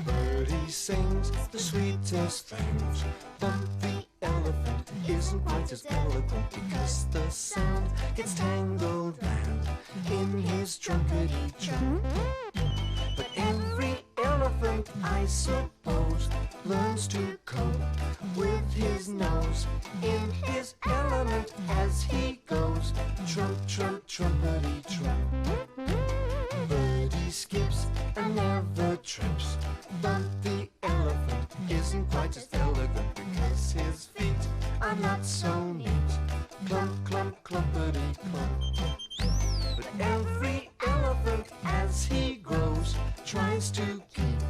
Birdie sings the sweetest things. Bump the elephant isn't quite as eloquent because the sound gets tangled round in his trunkety-trunk. But every elephant, I suppose, learns to cope with his nose in his element as he goes. Trump, trump, trumpety-trump. Birdie skips and never trips. But the elephant isn't quite as elegant because his feet are not so neat. Clump, clump, clumpety-clump. But every elephant as he grows tries to keep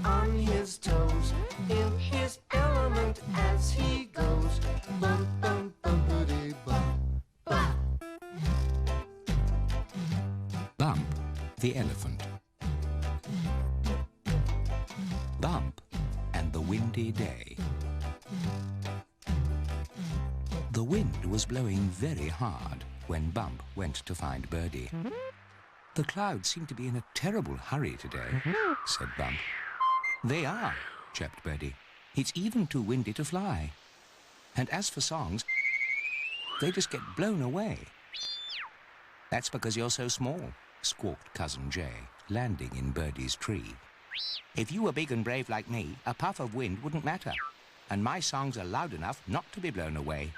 on his toes in his element as he goes. Bump, bump, bumpity bump, bump. Bump the elephant. Bump and the windy day. The wind was blowing very hard when Bump went to find Birdie. "The clouds seem to be in a terrible hurry today," said Bump. "They are," chirped Birdie. "It's even too windy to fly. And as for songs, they just get blown away." "That's because you're so small," squawked Cousin Jay, landing in Birdie's tree. "If you were big and brave like me, a puff of wind wouldn't matter. And my songs are loud enough not to be blown away."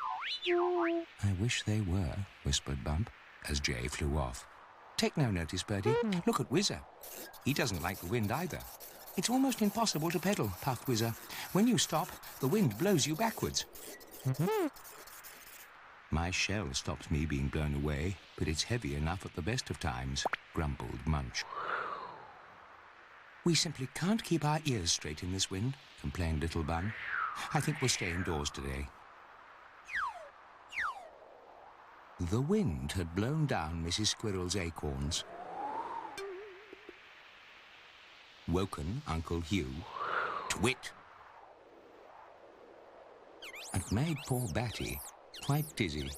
"I wish they were," whispered Bump, as Jay flew off. "Take no notice, Birdie. Look at Whizzer. He doesn't like the wind either." "It's almost impossible to pedal," puffed Whizzer. "When you stop, the wind blows you backwards." "My shell stops me being blown away, but it's heavy enough at the best of times," grumbled Munch. "We simply can't keep our ears straight in this wind," complained Little Bun. "I think we'll stay indoors today." The wind had blown down Mrs. Squirrel's acorns, woken Uncle Hugh, twit, and made poor Batty quite dizzy.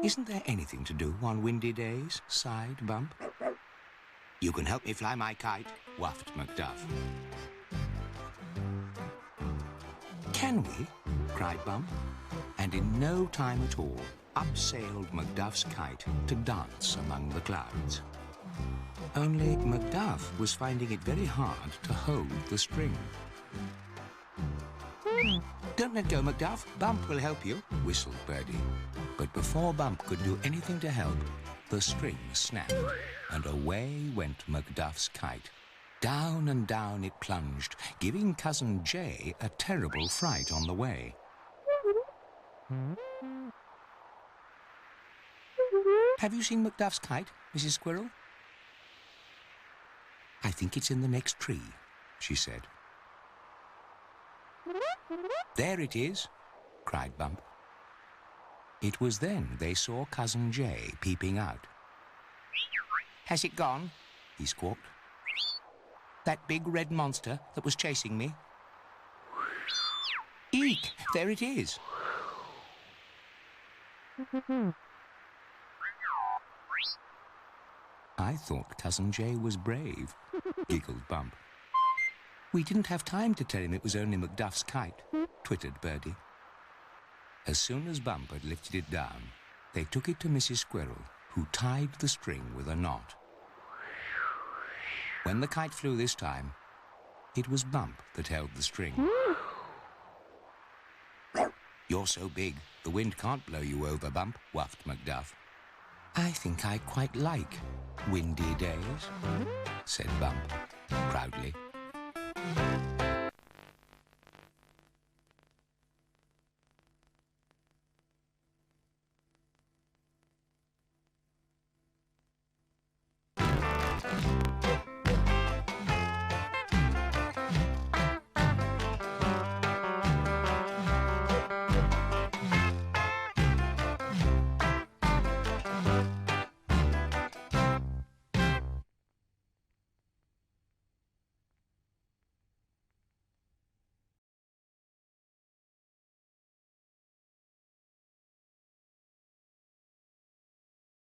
"Isn't there anything to do on windy days?" sighed Bump. "You can help me fly my kite," whuffed Macduff. "Can we?" cried Bump, and in no time at all, up sailed Macduff's kite to dance among the clouds. Only Macduff was finding it very hard to hold the string. "Don't let go, Macduff. Bump will help you," whistled Birdie. But before Bump could do anything to help, the string snapped, and away went Macduff's kite. Down and down it plunged, giving Cousin Jay a terrible fright on the way. "Have you seen Macduff's kite, Mrs. Squirrel?" "I think it's in the next tree," she said. "There it is," cried Bump. It was then they saw Cousin Jay peeping out. "Has it gone?" he squawked. "That big red monster that was chasing me?" "Eek! There it is!" "I thought Cousin Jay was brave," giggled Bump. "We didn't have time to tell him it was only Macduff's kite," twittered Birdie. As soon as Bump had lifted it down, they took it to Mrs. Squirrel, who tied the string with a knot. When the kite flew this time, it was Bump that held the string. "You're so big, the wind can't blow you over, Bump," whuffed Macduff. "I think I quite like windy days," said Bump proudly.